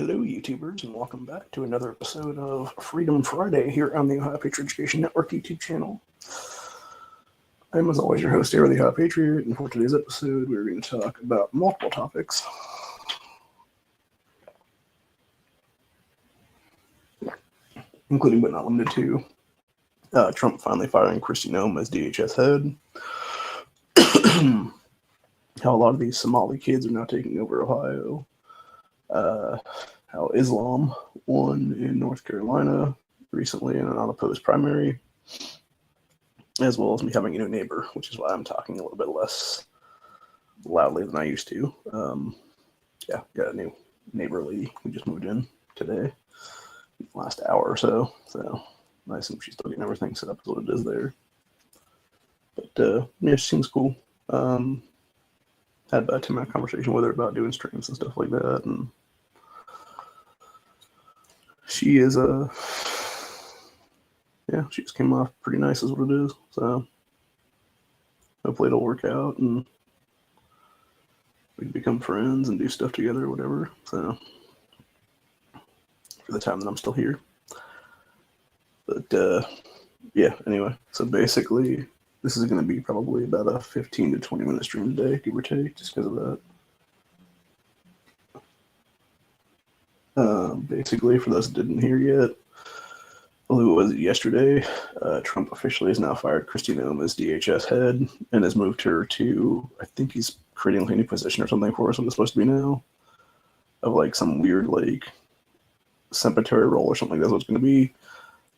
Hello, YouTubers, and welcome back to another episode of Freedom Friday here on the Ohio Patriot Education Network YouTube channel. I'm, as always, your host here, the Ohio Patriot, and for today's episode, we're going to talk about multiple topics, including but not limited to Trump finally firing Kristi Noem as DHS head, how a lot of these Somali kids are now taking over Ohio, how Islam won in North Carolina recently in an unopposed primary, as well as me having a new neighbor, which is why I'm talking a little bit less loudly than I used to. Got a new neighbor lady who just moved in today, last hour or so. So I assume she's still getting everything set up as what it is there. But yeah, she seems cool. Had about a 10-minute conversation with her about doing streams and stuff like that, and she is she just came off pretty nice is what it is. So hopefully it'll work out and we can become friends and do stuff together or whatever. So for the time that I'm still here. But yeah, anyway, so basically this is going to be probably about a 15 to 20 minute stream today, give or take, just because of that. Basically, for those that didn't hear yet, who was it yesterday? Trump officially has now fired Kristi Noem as DHS head and has moved her to, I think he's creating like a new position or something for us, what it's supposed to be now, of like some weird like cemetery role or something. That's what it's going to be.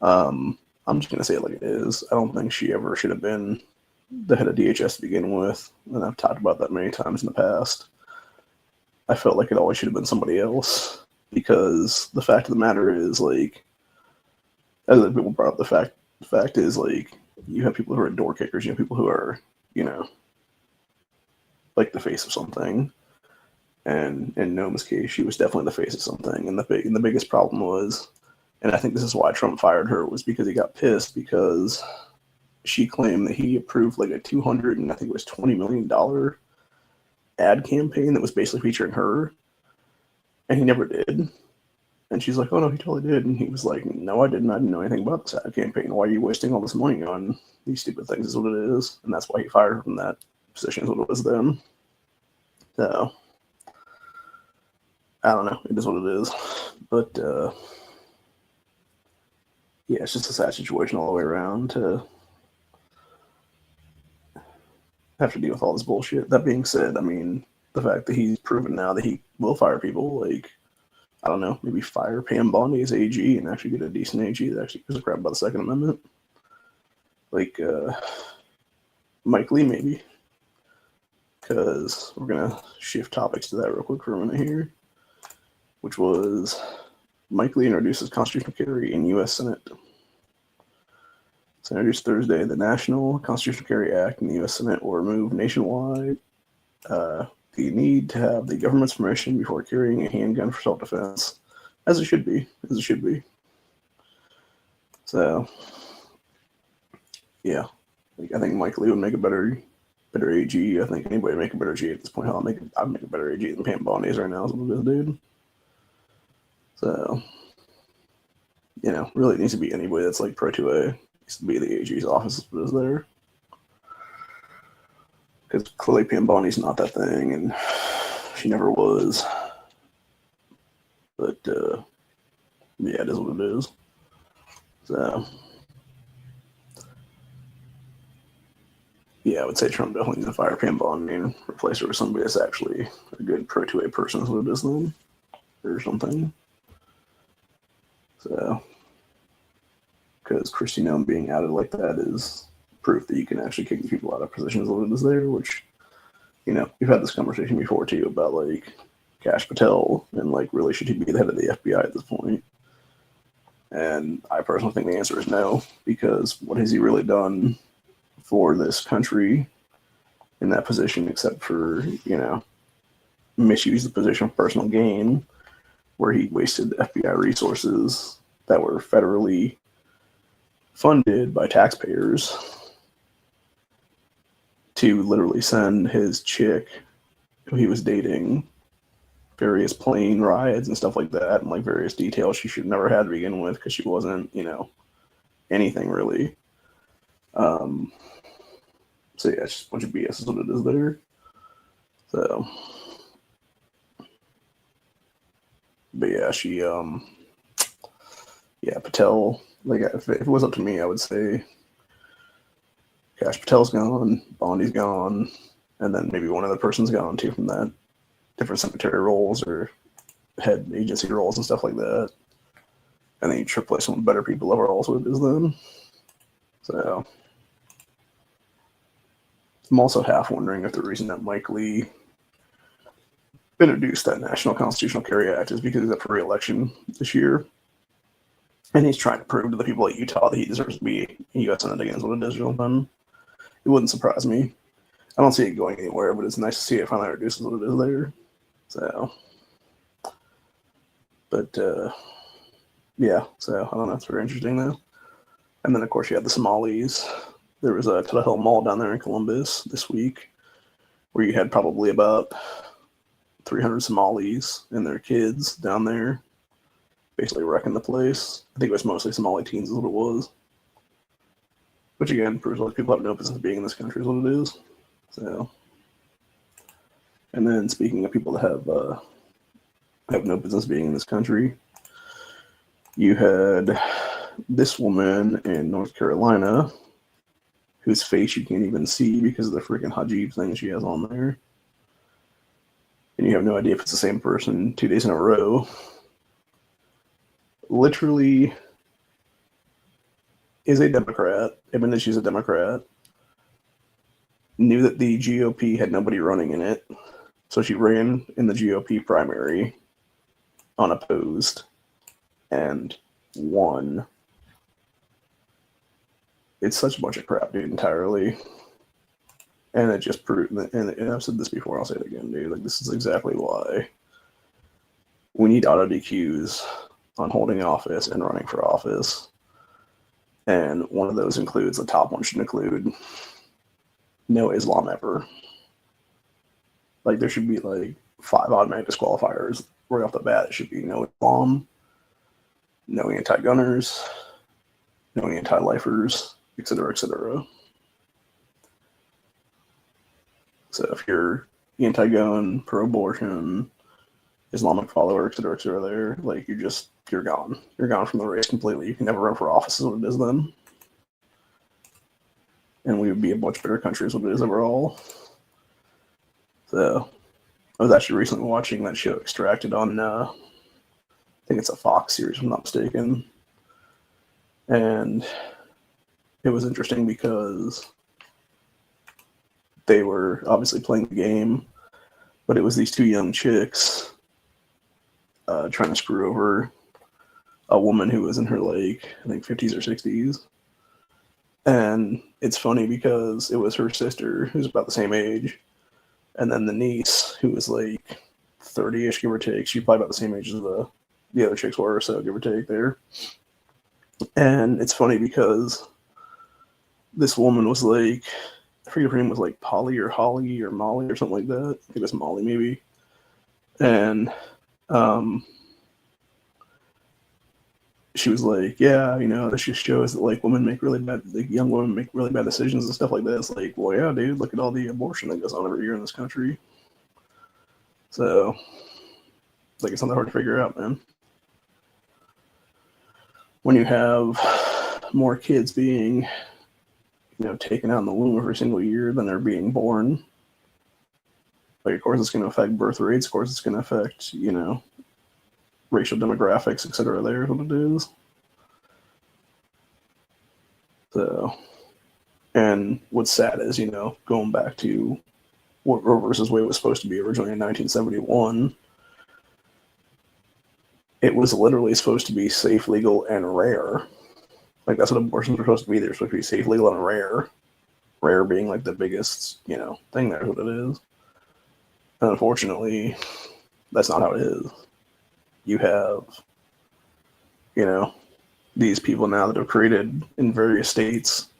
I'm just going to say it like it is. I don't think she ever should have been the head of DHS to begin with, and I've talked about that many times in the past. I felt like it always should have been somebody else, because the fact of the matter is, like, as people brought up, the fact is, like, you have people who are door kickers, you have people who are, like the face of something. And in Noem's case, she was definitely the face of something. And the biggest problem was, and I think this is why Trump fired her, was because he got pissed because she claimed that he approved like a $20 million ad campaign that was basically featuring her, and he never did. And she's like, "Oh no, he totally did." And he was like, "No, I didn't. I didn't know anything about this ad campaign. Why are you wasting all this money on these stupid things?" Is what it is, and that's why he fired her from that position. Is what it was then. So I don't know. It is what it is, but yeah, it's just a sad situation all the way around to have to deal with all this bullshit. That being said, I mean, the fact that he's proven now that he will fire people, like, I don't know, maybe fire Pam Bondi as AG and actually get a decent AG that actually gives a crap about the Second Amendment. Like, Mike Lee, maybe. Because we're going to shift topics to that real quick for a minute here, which was Mike Lee introduces constitutional carry in U.S. Senate. It's introduced Thursday. The National Constitutional Carry Act in the U.S. Senate will remove nationwide the need to have the government's permission before carrying a handgun for self-defense, as it should be. So, yeah, I think Mike Lee would make a better AG. I think anybody would make a better AG at this point. I'd make a better AG than Pam Bondi is right now, is what it is, dude. So, really it needs to be anybody that's like pro 2A. Needs to be the AG's office is there. Because clearly Pam Bondi's not that thing, and she never was. But, yeah, it is what it is. So, yeah, I would say Trump definitely needs to fire Pam Bondi and replace her with somebody that's actually a good pro 2A person, is what it is then, or something. So, because Kristi Noem being outed like that is proof that you can actually kick people out of positions what it is there, which, we've had this conversation before too about like Kash Patel and like really should he be the head of the FBI at this point? And I personally think the answer is no, because what has he really done for this country in that position except for, misuse the position for personal gain, where he wasted FBI resources that were federally funded by taxpayers to literally send his chick who he was dating various plane rides and stuff like that, and like various details she should never had to begin with because she wasn't, anything really. So yeah, it's just a bunch of BS is what it is there. So, but yeah, Patel. Like if it was up to me, I would say, gosh, Patel's gone, Bondi's gone, and then maybe one other person's gone too from that different secretary roles or head agency roles and stuff like that. And then you replace some better people overall, so it is then. So I'm also half wondering if the reason that Mike Lee introduced that National Constitutional Carry Act is because he's up for re-election this year. And he's trying to prove to the people at Utah that he deserves to be a U.S. Senate against what it is. Then it wouldn't surprise me. I don't see it going anywhere, but it's nice to see it finally introduces what it is there. So, but yeah, so I don't know. It's very interesting though. And then of course you have the Somalis. There was a Tuttle Hill Mall down there in Columbus this week, where you had probably about 300 Somalis and their kids down there, basically wrecking the place. I think it was mostly Somali teens is what it was. Which again proves like people have no business being in this country is what it is. So, and then speaking of people that have no business being in this country, you had this woman in North Carolina whose face you can't even see because of the freaking hijab thing she has on there. And you have no idea if it's the same person 2 days in a row. Literally is a Democrat, admitted she's a Democrat, knew that the GOP had nobody running in it, so she ran in the GOP primary unopposed and won. It's such a bunch of crap, dude, entirely. And it just proved, and I've said this before, I'll say it again, dude, like this is exactly why we need auto DQs on holding office and running for office. And one of those includes, the top one should include no Islam ever. Like there should be like 5 automatic disqualifiers right off the bat. It should be no Islam, no anti-gunners, no anti-lifers, etc., etc. So if you're anti-gun, pro-abortion, Islamic follower, etc., there, like you're gone. You're gone from the race completely. You can never run for office is what it is then. And we would be a much better country is what it is overall. So I was actually recently watching that show Extracted on, I think it's a Fox series if I'm not mistaken. And it was interesting because they were obviously playing the game, but it was these 2 young chicks trying to screw over a woman who was in her like I think 50s or 60s. And it's funny because it was her sister who's about the same age, and then the niece who was like 30-ish, give or take. She's probably about the same age as the other chicks were, so give or take there. And it's funny because this woman was like, I forget her name was like Polly or Holly or Molly or something like that. I think it was Molly maybe. And she was like, yeah, this just shows that like young women make really bad decisions and stuff like that. It's like, well, yeah, dude, look at all the abortion that goes on every year in this country. So, like, it's something hard to figure out, man. When you have more kids being, taken out in the womb every single year than they're being born, like, of course, it's going to affect birth rates. Of course, it's going to affect, racial demographics, etc. There is what it is. So, and what's sad is, going back to what Roe versus Wade was supposed to be originally in 1971, it was literally supposed to be safe, legal, and rare. Like, that's what abortions were supposed to be. They're supposed to be safe, legal, and rare. Rare being, like, the biggest, thing there is what it is. And unfortunately, that's not how it is. You have, these people now that have created in various states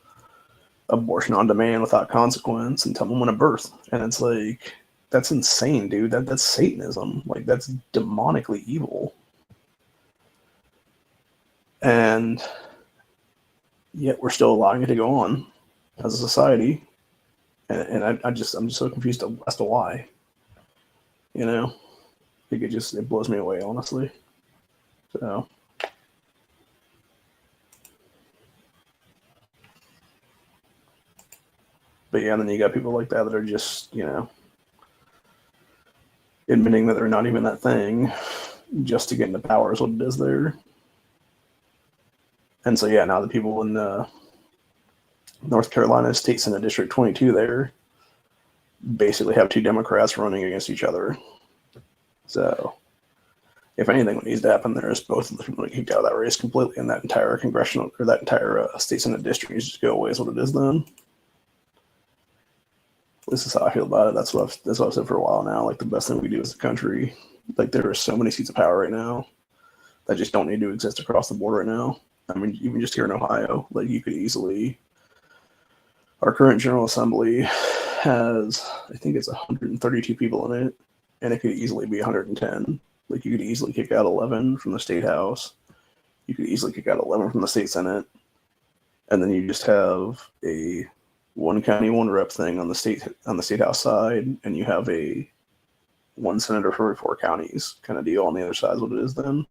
abortion on demand without consequence and tell them when to birth. And it's like, that's insane, dude. That's Satanism. Like, that's demonically evil. And yet we're still allowing it to go on as a society. And I'm just so confused as to why. You know? I think it blows me away, honestly. So. But yeah, and then you got people like that are just, admitting that they're not even that thing just to get into power is what it is there. And so, yeah, now the people in North Carolina State Senate District 22 there basically have two Democrats running against each other. So, if anything, what needs to happen there is both of them get kicked out of that race completely, and that entire congressional or that entire state Senate district needs to just go away. Is what it is then. This is how I feel about it. That's what I've said for a while now. Like, the best thing we do as a country, like, there are so many seats of power right now that just don't need to exist across the board right now. I mean, even just here in Ohio, like, you could easily. Our current General Assembly has, I think it's 132 people in it, and it could easily be 110. Like, you could easily kick out 11 from the state house. You could easily kick out 11 from the state senate, and then you just have a one county, one rep thing on the state house side, and you have a one senator for every 4 counties kind of deal on the other side. Is what it is then.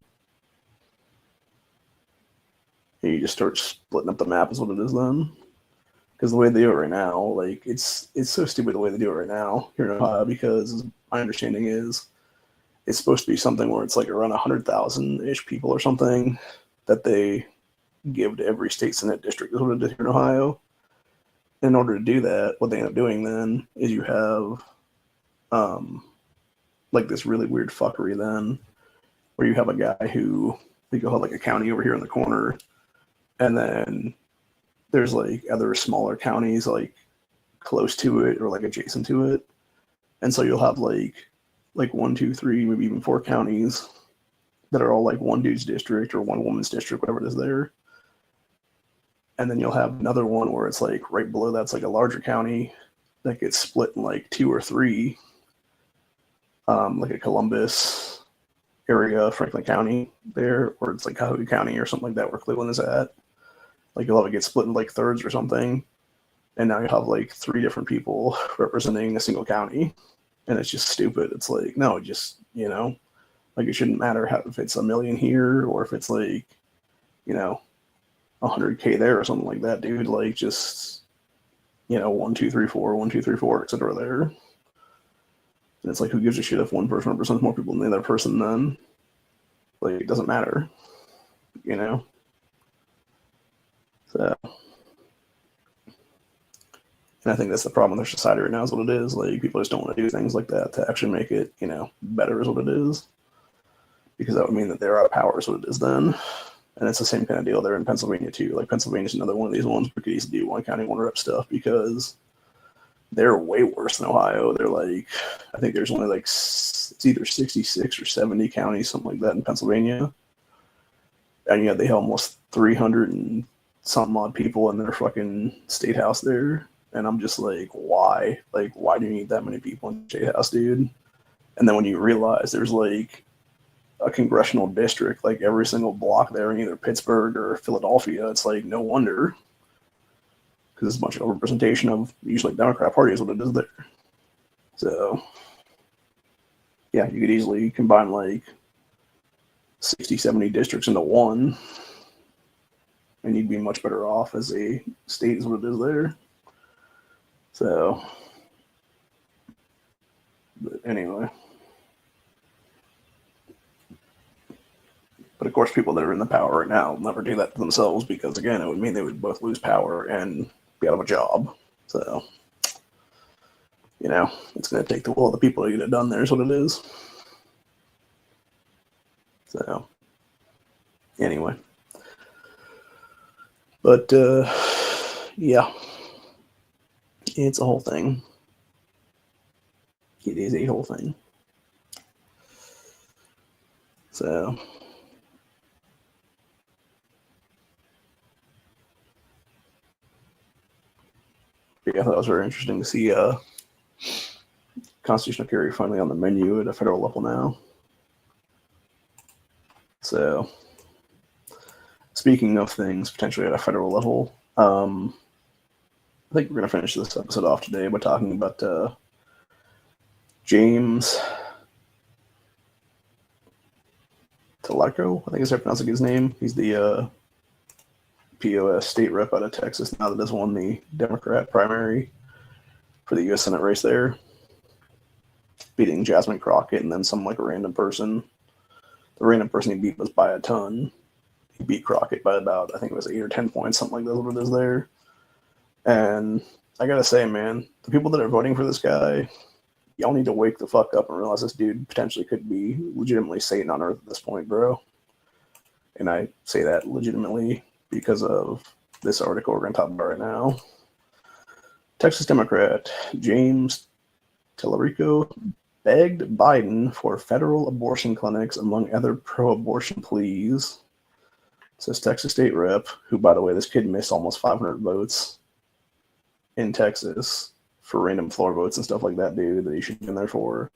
And you just start splitting up the map. Is what it is then. Because the way they do it right now, like, it's so stupid the way they do it right now here in Ohio. Because my understanding is it's supposed to be something where it's like around 100,000-ish people or something that they give to every state senate district. Is what it is here in Ohio. In order to do that, what they end up doing then is you have like this really weird fuckery then, where you have a guy who, like, you'll have like a county over here in the corner, and then there's like other smaller counties like close to it or like adjacent to it, and so you'll have like 1, 2, 3, maybe even 4 counties that are all like one dude's district or one woman's district, whatever it is there. And then you'll have another one where it's like right below that's like a larger county that gets split in like 2 or 3, like a Columbus area, Franklin County there, or it's like Cuyahoga County or something like that where Cleveland is at. Like, you'll have it get split in like thirds or something, and now you have like 3 different people representing a single county, and it's just stupid. It's like, no, just, like, it shouldn't matter if it's a million here or if it's like, 100K there or something like that, dude. Like, just, 1, 2, 3, 4, 1, 2, 3, 4, etc. there. And it's like, who gives a shit if one person represents more people than the other person then? Like, it doesn't matter, So, and I think that's the problem with our society right now is what it is. Like, people just don't want to do things like that to actually make it, better is what it is. Because that would mean that they're out of power is what it is then. And it's the same kind of deal there in Pennsylvania too. Like, Pennsylvania's another one of these ones we could easily do one county, one rep stuff because they're way worse than Ohio. They're like, I think there's only like, it's either 66 or 70 counties, something like that in Pennsylvania. And yet they have almost 300 and something odd people in their fucking state house there. And I'm just like, why? Like, why do you need that many people in the state house, dude? And then when you realize there's like a congressional district, like every single block there in either Pittsburgh or Philadelphia, it's like, no wonder. Because it's a bunch of representation of usually Democrat Party is what it is there. So, yeah, you could easily combine like 60, 70 districts into one, and you'd be much better off as a state is what it is there. So, but anyway. But of course, people that are in the power right now will never do that to themselves because, again, it would mean they would both lose power and be out of a job. So, it's going to take the will of the people to get it done there is what it is. So, anyway. But, yeah. It's a whole thing. It is a whole thing. So, yeah, I thought it was very interesting to see constitutional carry finally on the menu at a federal level now. So, speaking of things potentially at a federal level, I think we're going to finish this episode off today by talking about James Teleco, I think is how I'm pronouncing his name. He's the POS state rep out of Texas now that has won the Democrat primary for the U.S. Senate race there, beating Jasmine Crockett and then some like random person. The random person he beat was by a ton. He beat Crockett by about, I think it was 8 or 10 points, something like that, what it is there. And I gotta say, man, the people that are voting for this guy, y'all need to wake the fuck up and realize this dude potentially could be legitimately Satan on Earth at this point, bro. And I say that legitimately because of this article we're going to talk about right now. Texas Democrat James Tellerico begged Biden for federal abortion clinics among other pro-abortion pleas. Says Texas state rep, who, by the way, this kid missed almost 500 votes in Texas for random floor votes and stuff like that, dude, that he should have been there for.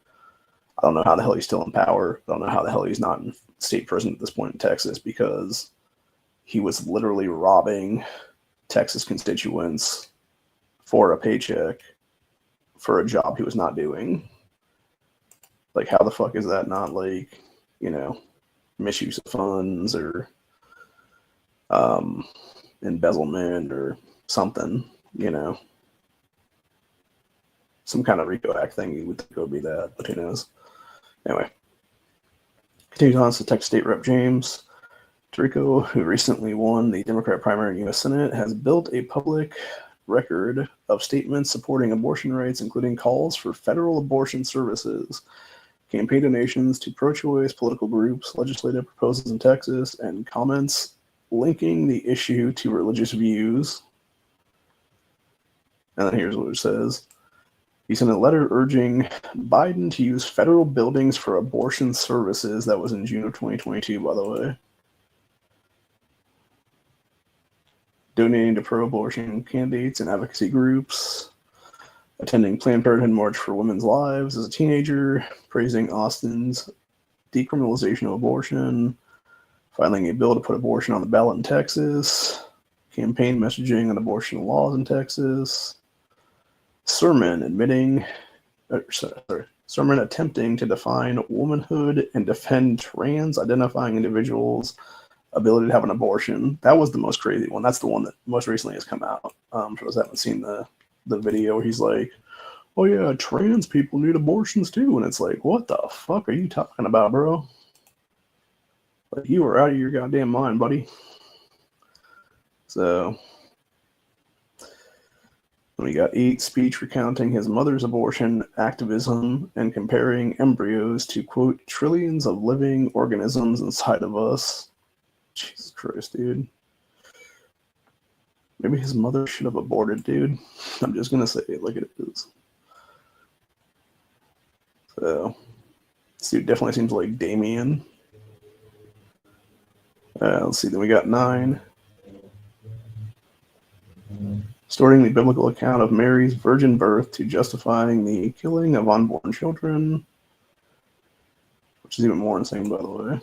I don't know how the hell he's still in power. I don't know how the hell he's not in state prison at this point in Texas, because he was literally robbing Texas constituents for a paycheck for a job he was not doing. Like, how the fuck is that not, like, you know, misuse of funds or embezzlement or something, you know? Some kind of RICO Act thing, you would think it would be that, but who knows? Anyway, continues on to Texas State Rep James Tirico, who recently won the Democrat primary in the U.S. Senate, has built a public record of statements supporting abortion rights, including calls for federal abortion services, campaign donations to pro-choice political groups, legislative proposals in Texas, and comments linking the issue to religious views. And then here's what it says. He sent a letter urging Biden to use federal buildings for abortion services. That was in June of 2022, by the way. Donating to pro-abortion candidates and advocacy groups. Attending Planned Parenthood March for Women's Lives as a teenager. Praising Austin's decriminalization of abortion. Filing a bill to put abortion on the ballot in Texas. Campaign messaging on abortion laws in Texas. Sermon attempting to define womanhood and defend trans-identifying individuals' ability to have an abortion. That was the most crazy one. That's the one that most recently has come out. For those that haven't seen the video where he's like, oh yeah, trans people need abortions too. And it's like, what the fuck are you talking about, bro? Like, you are out of your goddamn mind, buddy. So we got 8 speech recounting his mother's abortion activism and comparing embryos to, quote, trillions of living organisms inside of us. Jesus Christ, dude. Maybe his mother should have aborted, dude. I'm just going to say it like it is. So, this dude definitely seems like Damien. Let's see, then we got 9. Distorting the biblical account of Mary's virgin birth to justifying the killing of unborn children, which is even more insane, by the way.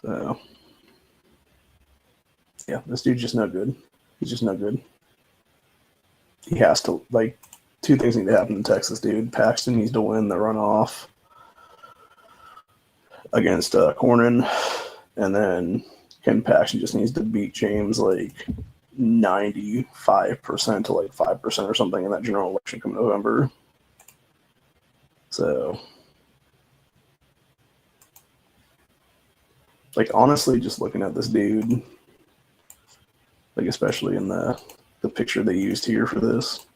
So, yeah, this dude's just no good. He's just no good. He has to, like, 2 things need to happen in Texas, dude. Paxton needs to win the runoff against Cornyn, and then Ken Paxton just needs to beat James like 95% to like 5% or something in that general election come November. So, like, honestly, just looking at this dude, like, especially in the picture they used here for this,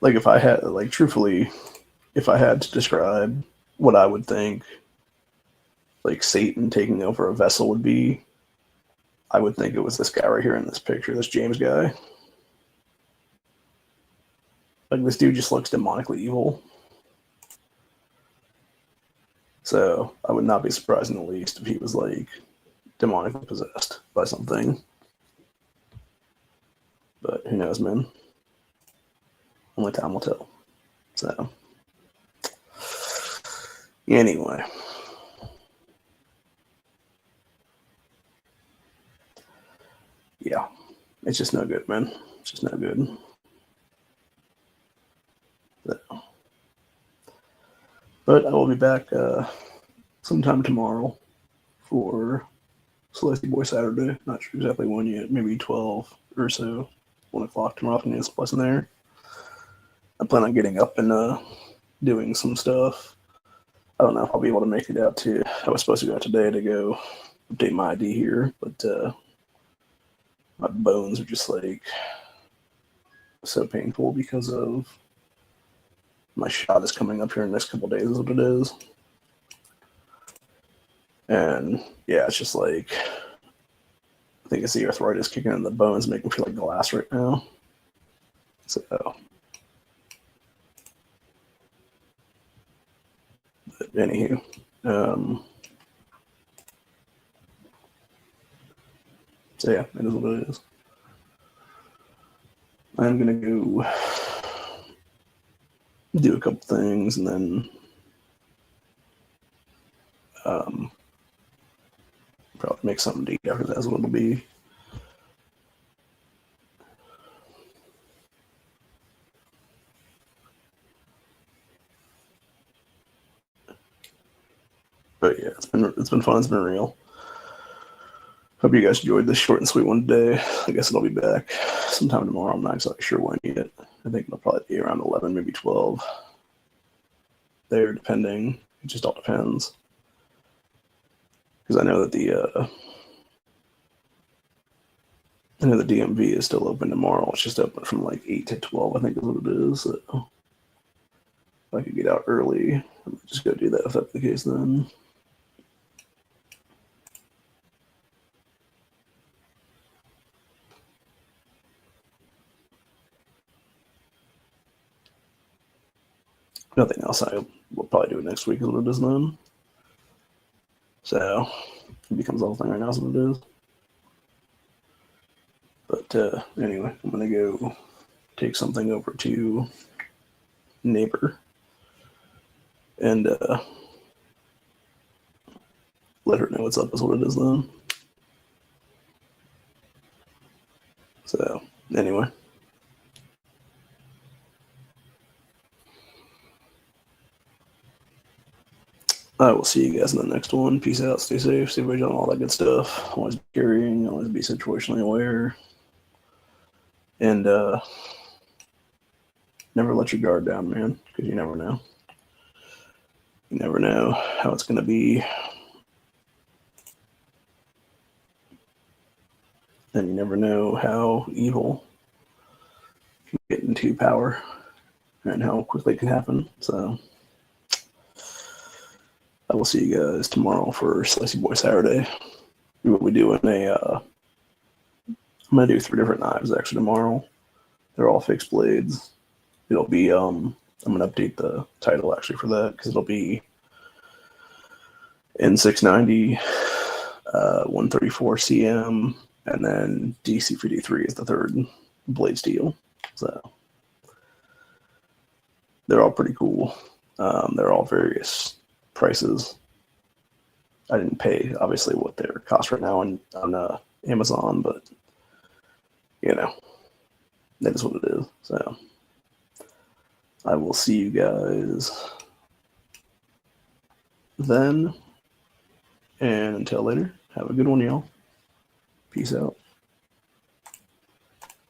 like, if I had, like, truthfully, if I had to describe what I would think, like, Satan taking over a vessel would be, I would think it was this guy right here in this picture, this James guy. Like, this dude just looks demonically evil. So, I would not be surprised in the least if he was, like, demonically possessed by something. But who knows, man? only time will tell. So, anyway. Yeah, it's just no good, man. It's just no good. So, but I will be back sometime tomorrow for Celeste Boy Saturday. Not sure exactly when yet. Maybe 12 or so. 1 o'clock tomorrow afternoon. It's plus in there. I plan on getting up and doing some stuff. I don't know if I'll be able to make it out to. I was supposed to go out today to go update my ID here, but my bones are just like so painful because of my shot is coming up here in the next couple of days, is what it is. And yeah, it's just like I think it's the arthritis kicking in the bones, making me feel like glass right now. So, but anywho, so yeah, it is what it is. I'm gonna go do a couple things and then probably make something to eat after that is what it'll be. But yeah, it's been fun. It's been real. Hope you guys enjoyed this short and sweet one today. I guess it'll be back sometime tomorrow. I'm not exactly sure when yet. I think it'll probably be around 11, maybe 12. There, depending. It just all depends. Because I know that the DMV is still open tomorrow. It's just open from like 8 to 12, I think is what it is. So if I could get out early, I might just go do that if that's the case then. Nothing else. I will probably do it next week is what it is then. So it becomes the whole thing right now is what it is. But anyway, I'm going to go take something over to neighbor and let her know what's up is what it is then. So anyway. I will see you guys in the next one. Peace out. Stay safe. Stay vigilant. All that good stuff. Always be carrying. Always be situationally aware. And never let your guard down, man, because you never know. You never know how it's going to be. And you never know how evil can get into power and how quickly it can happen. So I will see you guys tomorrow for Slicey Boy Saturday. We'll be doing I'm going to do 3 different knives actually tomorrow. They're all fixed blades. It'll be, I'm going to update the title actually for that because it'll be N690, 134 CM, and then DC53 is the third blade steel. So they're all pretty cool. They're all various prices. I didn't pay obviously what their cost right now on Amazon, but you know, that is what it is. So I will see you guys then, and until later, have a good one, y'all. Peace out.